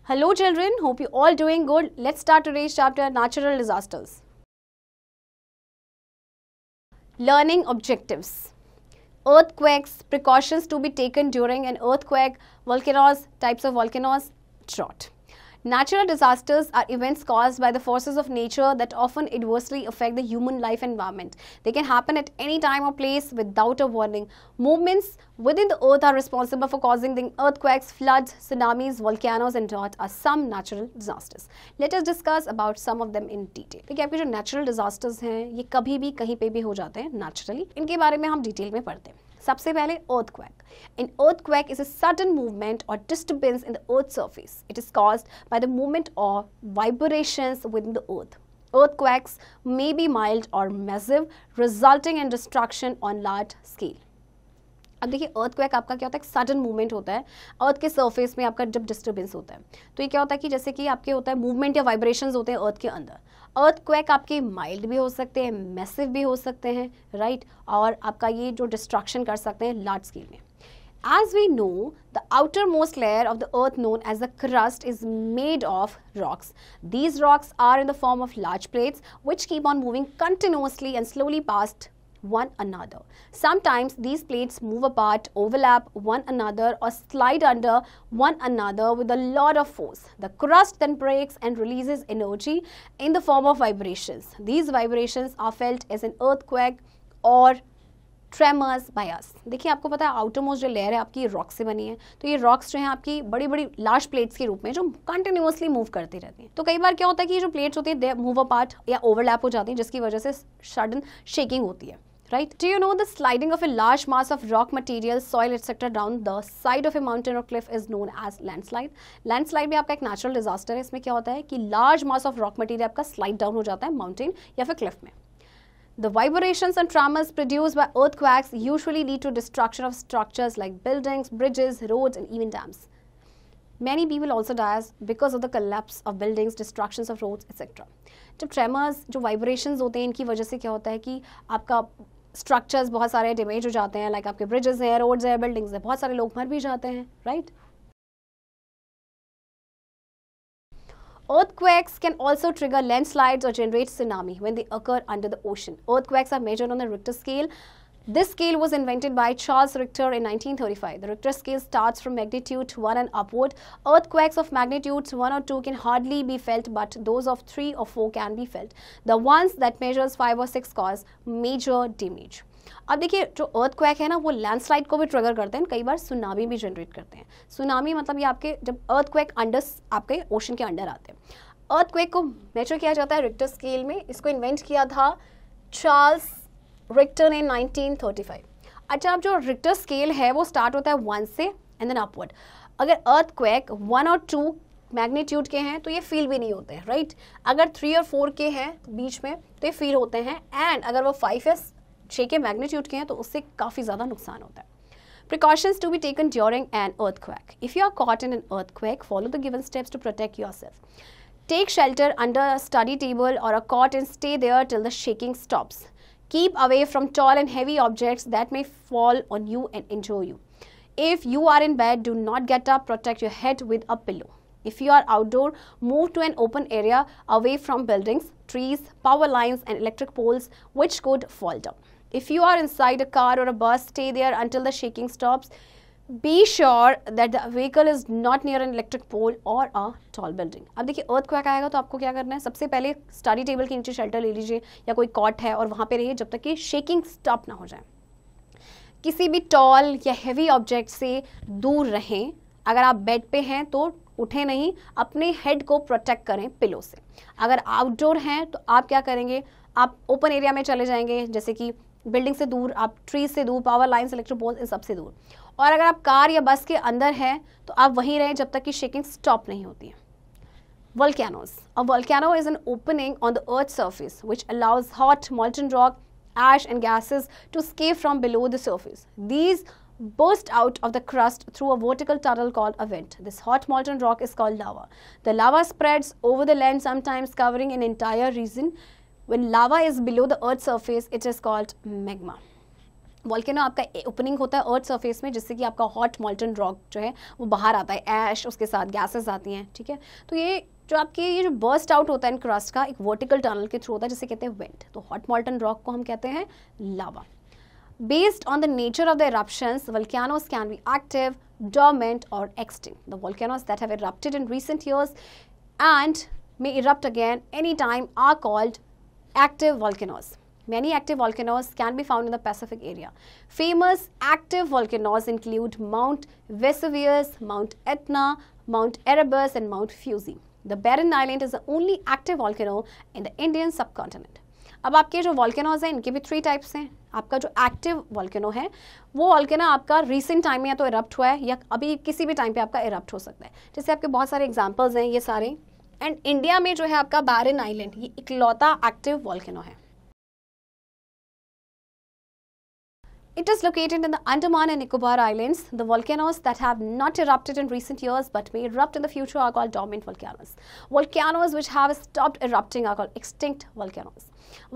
Hello children, hope you all doing good. Let's start today's chapter, natural disasters. Learning objectives. Earthquakes, precautions to be taken during an earthquake, volcanoes, types of volcanoes, drought. Natural disasters are events caused by the forces of nature that often adversely affect the human life environment. They can happen at any time or place without a warning. Movements within the earth are responsible for causing the earthquakes, floods, tsunamis, volcanoes and drought are some natural disasters. Let us discuss about some of them in detail. देखिए आपके जो natural disasters हैं ये कभी भी कहीं पे भी हो जाते हैं naturally. इनके बारे में हम डिटेल में पढ़ते हैं. सबसे पहले earthquake. An earthquake is a sudden movement or disturbance in the earth's surface. It is caused by the movement or vibrations within the earth. Earthquakes may be mild or massive, resulting in destruction on large scale. अब देखिए earthquake आपका क्या होता है, एक sudden movement होता है अर्थ के सरफेस में आपका जब डिस्टर्बेंस होता है. तो ये क्या होता है कि जैसे कि आपके होता है मूवमेंट या वाइब्रेशंस होते हैं अर्थ के अंदर. earthquake आपके माइल्ड भी हो सकते हैं, मैसिव भी हो सकते हैं, राइट और आपका ये जो डिस्ट्रक्शन कर सकते हैं लार्ज स्केल में. As we know, the outermost layer of the earth known as the crust is made of rocks. These rocks are in the form of large plates which keep on moving continuously and slowly past one another. Sometimes these plates move apart, overlap one another or slide under one another with a lot of force. The crust then breaks and releases energy in the form of vibrations. These vibrations are felt as an earthquake or tremors by us. देखिए आपको पता है outer most जो layer है आपकी rock से बनी है, तो ये रॉक्स जो हैं आपकी बड़ी बड़ी लार्ज प्लेट्स के रूप में जो कंटिन्यूअसली मूव करती रहती हैं. तो कई बार क्या होता है कि ये जो प्लेट्स होती है दे मूव अपार्ट या ओवरलैप हो जाती हैं जिसकी वजह से सडन शेकिंग होती है. Right? Do you know the sliding of a large mass of rock material, soil, etc. down the side of a mountain or cliff is known as landslide. Landslide भी आपका एक natural disaster है. इसमें क्या होता है कि large mass of rock material आपका slide down हो जाता है mountain या फिर cliff में. The vibrations and tremors produced by earthquakes usually lead to destruction of structures like buildings, bridges, roads, and even dams. Many people also die because of the collapse of buildings, destructions of roads, etc. जब tremors, जो vibrations होते हैं, इनकी वजह से क्या होता है कि आपका structures बहुत सारे damage हो जाते हैं, like आपके bridges हैं, roads हैं, buildings हैं, बहुत सारे लोग मर भी जाते हैं, right? Earthquakes can also trigger landslides or generate tsunami when they occur under the ocean. Earthquakes are measured on the Richter scale. This scale was invented by Charles Richter in 1935. The Richter scale starts from magnitude 1 and upward. Earthquakes of magnitudes 1 or 2 can hardly be felt, but those of 3 or 4 can be felt. The ones that measures 5 or 6 cause major damage. अब देखिए जो earthquake है ना वो landslide को भी trigger करते हैं, कई बार सुनामी भी जनरेट करते हैं. सुनामी मतलब ये आपके जब earthquake अंडर आपके ओशन के अंडर आते हैं. earthquake को मेजर किया जाता है रिक्टर स्केल में. इसको इन्वेंट किया था चार्ल्स रिक्टर ने 1935. अच्छा अब जो रिक्टर स्केल है वो स्टार्ट होता है 1 से एंड देन अपवर्ड. अगर earthquake 1 और 2 मैग्नीट्यूड के हैं तो ये फील भी नहीं होते हैं, राइट. अगर 3 और 4 के हैं बीच में तो ये फील होते हैं, एंड अगर वो 5 या 6 के मैग्नीट्यूड के हैं तो उससे काफ़ी ज़्यादा नुकसान होता है. Precautions to be taken during an earthquake. If you are caught in an earthquake, follow the given steps to protect yourself. Take shelter under a study table or a cot and stay there till the shaking stops. Keep away from tall and heavy objects that may fall on you and injure you. If you are in bed, do not get up, protect your head with a pillow. If you are outdoor, move to an open area away from buildings, trees, power lines and electric poles which could fall down. If you are inside a car or a bus, stay there until the shaking stops. Be sure that the vehicle is not near an electric pole or a tall building. अब देखिए earthquake आएगा तो आपको क्या करना है, सबसे पहले स्टडी टेबल के नीचे शेल्टर ले लीजिए या कोई कॉट है और वहाँ पे रहिए जब तक कि शेकिंग स्टॉप ना हो जाए. किसी भी टॉल या हैवी ऑब्जेक्ट से दूर रहें. अगर आप बेड पे हैं तो उठें नहीं, अपने हेड को प्रोटेक्ट करें पिलो से. अगर आउटडोर हैं तो आप क्या करेंगे, आप ओपन एरिया में चले जाएंगे जैसे कि बिल्डिंग से दूर, आप ट्रीज से दूर, पावर लाइन्स, इलेक्ट्रिक पोल्स, इन सबसे दूर. और अगर आप कार या बस के अंदर हैं तो आप वहीं रहें जब तक कि शेकिंग स्टॉप नहीं होती है. Volcanoes. A volcano is an opening on the earth's surface which allows hot molten rock, ash and gases to escape from below the surface. These burst out of the crust through a vertical tunnel called a vent. This hot molten rock is called lava. The lava spreads over the land, sometimes covering an entire region. When lava is below the earth's surface, it is called magma. Volcano आपका opening होता है earth surface में, जिससे कि आपका hot मॉल्टन rock जो है वो बाहर आता है, ऐश उसके साथ गैसेस आती हैं, ठीक है। तो ये जो बर्स्ट आउट होता है इन क्रस्ट का, एक वर्टिकल टनल के थ्रू होता है, जिसे कहते हैं वेंट। तो हॉट मॉल्टन रॉक को हम कहते हैं लावा। Based on the nature of the eruptions, volcanoes can be active, dormant or extinct. The volcanoes that have erupted in recent years and may erupt again anytime are called active volcanoes. Many active volcanoes can be found in the Pacific area. Famous active volcanoes include Mount Vesuvius, Mount Etna, Mount Erebus and Mount Fuji. The Barren Island is the only active volcano in the Indian subcontinent. अब आपके जो volcanoes हैं इनके भी 3 types हैं। आपका जो active volcano है वो वॉल्केनो आपका रिसेंट टाइम में या तो इरप्ट हुआ है या अभी किसी भी टाइम पे आपका इरप्ट हो सकता है। जैसे आपके बहुत सारे एग्जांपल्स हैं ये सारे। एंड इंडिया में जो है आपका बैरन आइलैंड, ये इकलौता एक्टिव वॉल्केनो है। It is located in the Andaman and Nicobar Islands. The volcanoes that have not erupted in recent years but may erupt in the future are called dormant volcanoes. Volcanoes which have stopped erupting are called extinct volcanoes.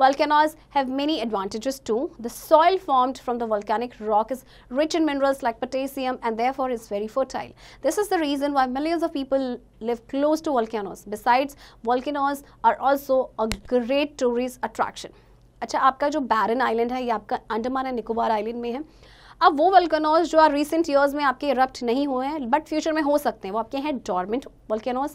Volcanoes have many advantages too. The soil formed from the volcanic rock is rich in minerals like potassium and therefore is very fertile. This is the reason why millions of people live close to volcanoes. Besides, volcanoes are also a great tourist attraction. अच्छा, आपका जो बैरन island है ये आपका Andaman and Nicobar island में है। अब वो वोल्केनोज जो रिसेंट ईयर्स में आपके इरप्ट नहीं हुए हैं बट फ्यूचर में हो सकते हैं, वो आपके हैं डॉर्मेंट वोल्केनोज।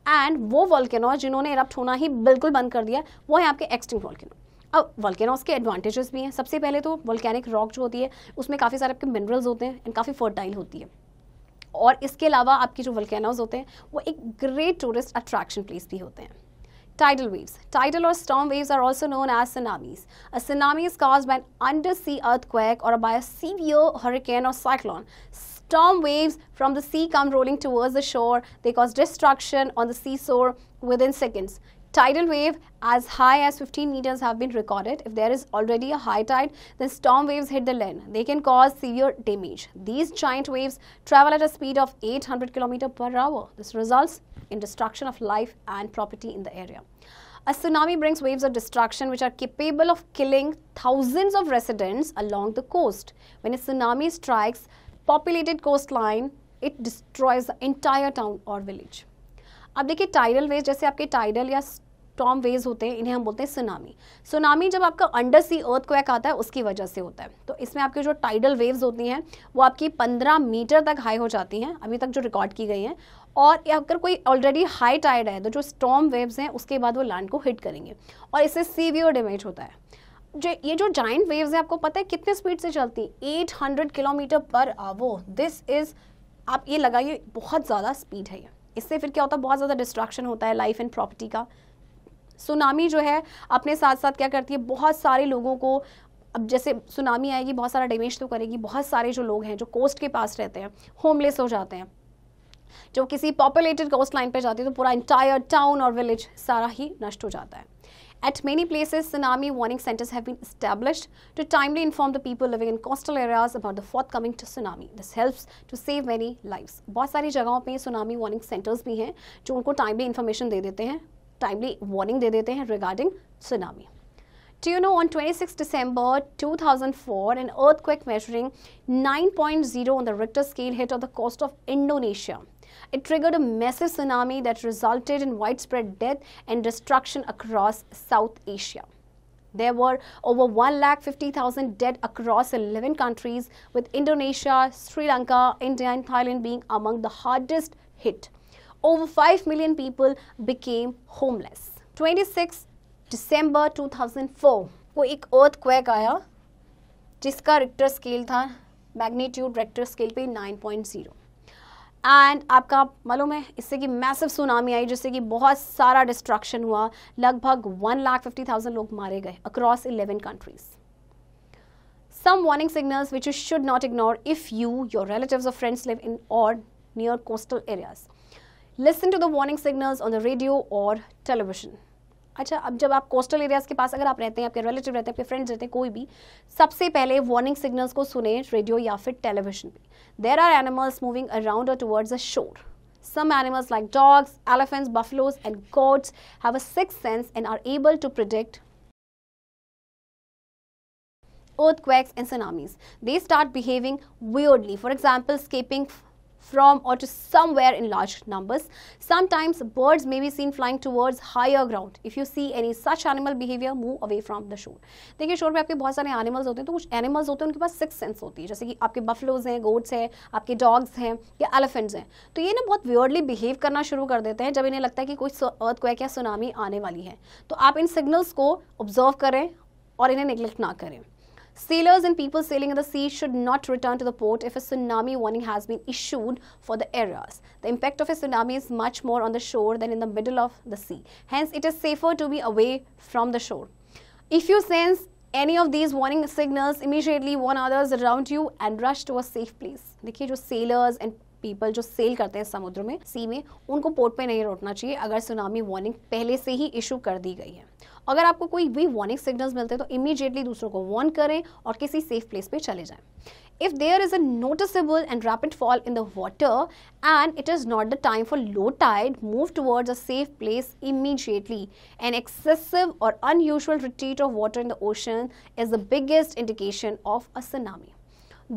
एंड वो वोल्केनोज जिन्होंने इरप्ट होना ही बिल्कुल बंद कर दिया वो है आपके एक्सटिंक्ट वोल्केनो। अब वोल्केनोज के एडवांटेजेस भी हैं। सबसे पहले तो वोल्केनिक रॉक जो होती है उसमें काफ़ी सारे आपके मिनरल्स होते हैं एंड काफ़ी फर्टाइल होती है। और इसके अलावा आपकी जो वोल्केनोज होते हैं वो एक ग्रेट टूरिस्ट अट्रैक्शन प्लेस भी होते हैं। Tidal waves. Tidal or storm waves are also known as tsunamis. A tsunami is caused by an undersea earthquake or by a severe hurricane or cyclone. Storm waves from the sea come rolling towards the shore. They cause destruction on the seashore within seconds. Tidal wave as high as 15 meters have been recorded. If there is already a high tide, then storm waves hit the land. They can cause severe damage. These giant waves travel at a speed of 800 km per hour. This results in destruction of life and property in the area. A tsunami brings waves of destruction which are capable of killing thousands of residents along the coast. When a tsunami strikes populated coastline, it destroys the entire town or village. अब देखिए tidal waves, जैसे आपके tidal या storm waves होते हैं इन्हें हम बोलते हैं सुनामी। सुनामी जब आपका अंडर सी अर्थक्वेक आता है उसकी वजह से होता है। तो इसमें आपकी जो टाइडल वेव्स होती हैं वो आपकी 15 मीटर तक हाई हो जाती हैं अभी तक जो रिकॉर्ड की गई हैं। और अगर कोई ऑलरेडी हाई टाइड है तो जो स्टॉर्म वेव्स हैं उसके बाद वो लैंड को हिट करेंगे और इससे सीवियर डैमेज होता है। ये जो जाइंट वेव्स हैं आपको पता है कितने स्पीड से चलती हैं? 800 kilometre per hour. This is, आप ये लगाइए, बहुत ज़्यादा स्पीड है ये। इससे फिर क्या होता है, बहुत ज़्यादा डिस्ट्रक्शन होता है लाइफ एंड प्रॉपर्टी का। सुनामी जो है अपने साथ साथ क्या करती है, बहुत सारे लोगों को, अब जैसे सुनामी आएगी बहुत सारा डैमेज तो करेगी, बहुत सारे जो लोग हैं जो कोस्ट के पास रहते हैं होमलेस हो जाते हैं। जब किसी पॉपुलेटेड कोस्ट लाइन पे जाती है तो पूरा इंटायर टाउन और विलेज सारा ही नष्ट हो जाता है। At many places, tsunami warning centers have been established to timely inform the people living in coastal areas about the forthcoming tsunami. This helps to save many lives. बहुत सारी जगहों पे tsunami warning centers भी हैं जो उनको timely information दे देते हैं, timely warning दे देते हैं regarding tsunami. Do you know on 26 December 2004, an earthquake measuring 9.0 on the Richter scale hit on the coast of Indonesia. It triggered a massive tsunami that resulted in widespread death and destruction across South Asia. There were over 150,000 dead across 11 countries, with Indonesia, Sri Lanka, India and Thailand being among the hardest hit. Over 5 million people became homeless. 26 December 2004 को एक earthquake आया जिसका Richter scale था, magnitude Richter scale पे 9.0। And आपका मालूम है इससे कि मैसिव सुनामी आई जिससे कि बहुत सारा डिस्ट्रक्शन हुआ, लगभग 1,50,000 लोग मारे गए across 11 countries. Some warning signals which you should not ignore if you, your relatives or friends live in or near coastal areas. Listen to the warning signals on the radio or television. अच्छा, अब जब आप coastal areas के पास अगर आप रहते हैं, आपके रिलेटिव रहते हैं, आपके फ्रेंड्स रहते हैं, कोई भी, सबसे पहले वार्निंग सिग्नल्स को सुने रेडियो या फिर टेलीविजन पे। There are animals moving around और towards the shore. Some animals like dogs, elephants, buffaloes and goats have a sixth sense and are able to predict earthquakes and tsunamis. They start behaving weirdly. For example, escaping from or to somewhere in large numbers. Sometimes birds may be seen flying towards higher ground. If you see any such animal behavior, move away from the shore. देखिए शोर पे आपके बहुत सारे animals होते हैं, तो कुछ एनिमल्स होते हैं उनके पास सिक्स सेंस होती है, जैसे कि आपके बफलोज हैं, गोट्स हैं, आपके डॉग्स हैं या एलिफेंट्स हैं. तो ये ना बहुत वियर्डली बिहेव करना शुरू कर देते हैं जब इन्हें लगता है कि कोई अर्थक्वेक या सुनामी आने वाली है. तो आप इन सिग्नल्स को ऑब्जर्व करें और इन्हें नेग्लेक्ट ना करें. Sailors and people sailing in the sea should not return to the port if a tsunami warning has been issued for the areas. The impact of a tsunami is much more on the shore than in the middle of the sea. Hence, it is safer to be away from the shore. If you sense any of these warning signals, immediately warn others around you and rush to a safe place. देखिए जो sailors and people जो cell करते हैं समुद्र में, सी में, उनको port पे नहीं रोकना चाहिए अगर सुनामी वार्निंग पहले से ही इशू कर दी गई है. अगर आपको कोई भी वार्निंग सिग्नल्स मिलते हैं तो इमीडिएटली दूसरों को वार्न करें और किसी सेफ प्लेस पे चले जाएं. If there is a noticeable and rapid fall in the water and it is not the time for low tide, move towards a safe place immediately. An excessive or unusual retreat of water in the ocean is the biggest indication of a tsunami.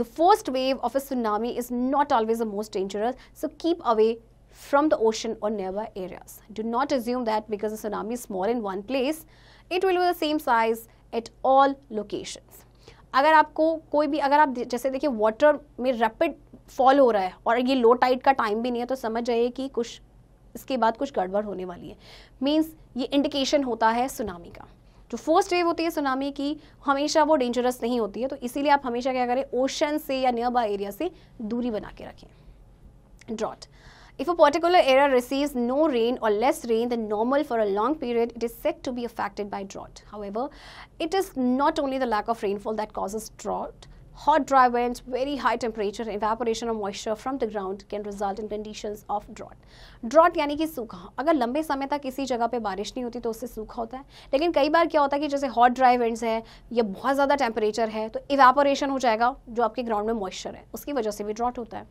The first wave of a tsunami is not always the most dangerous, so keep away from the ocean or nearby areas. Do not assume that because a tsunami is small in one place, it will be the same size at all locations. अगर आपको कोई भी, अगर आप जैसे देखिए water में rapid fall हो रहा है और ये लो टाइड का टाइम भी नहीं है, तो समझ जाइए कि कुछ इसके बाद कुछ गड़बड़ होने वाली है. मीन्स ये इंडिकेशन होता है सुनामी का. जो फर्स्ट वेव होती है सुनामी की, हमेशा वो डेंजरस नहीं होती है, तो इसीलिए आप हमेशा क्या करें, ओशन से या नियर बाय एरिया से दूरी बना के रखें. Drought. If a particular area receives no rain or less rain than normal for a long period, it is said to be affected by drought. However, it is not only the lack of rainfall that causes drought. Hot, dry winds, very high temperature, evaporation of moisture from the ground can result in conditions of drought. Drought यानी कि सूखा. अगर लंबे समय तक किसी जगह पे बारिश नहीं होती तो उससे सूखा होता है. लेकिन कई बार क्या होता है कि जैसे हॉट ड्राई विंड्स है या बहुत ज़्यादा टेम्परेचर है, तो इवेपोरेशन हो जाएगा जो आपके ग्राउंड में मॉइस्चर है, उसकी वजह से भी ड्रॉट होता है.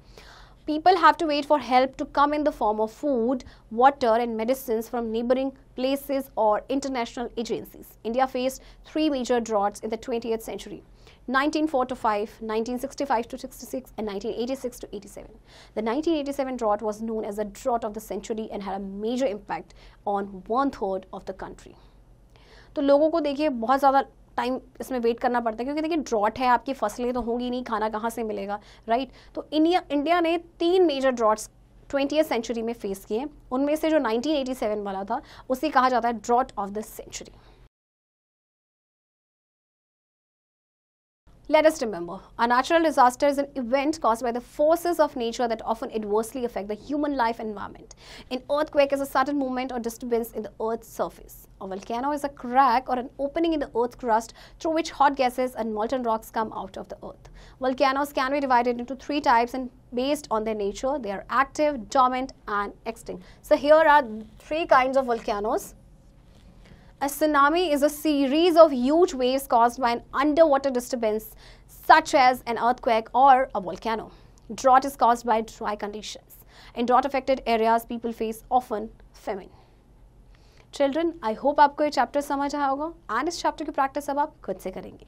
People have to wait for help to come in the form of food, water and medicines from neighboring places or international agencies. India faced three major droughts in the 20th century: 1904 to 5, 1965 to 66 and 1986 to 87. The 1987 drought was known as the drought of the century and had a major impact on 1/3 of the country. तो लोगों को देखिए बहुत ज़्यादा time इसमें wait करना पड़ता है, क्योंकि देखिए ड्रॉट है, आपकी फसलें तो होंगी नहीं, खाना कहाँ से मिलेगा, राइट. तो इंडिया ने 3 मेजर ड्रॉट्स 20th सेंचुरी में फेस किए. उनमें से जो 1987 वाला था उसे कहा जाता है drought of the century. Let us remember, a natural disaster is an event caused by the forces of nature that often adversely affect the human life and environment. An earthquake is a sudden movement or disturbance in the earth's surface. A volcano is a crack or an opening in the earth's crust through which hot gases and molten rocks come out of the earth. Volcanoes can be divided into 3 types, and based on their nature, they are active, dormant and extinct. So here are 3 kinds of volcanoes. A tsunami is a series of huge waves caused by an underwater disturbance such as an earthquake or a volcano. Drought is caused by dry conditions. In drought-affected areas, people face often famine. Children, I hope आपको ये chapter समझ आया होगा, and इस chapter की practice अब आप खुद से करेंगे.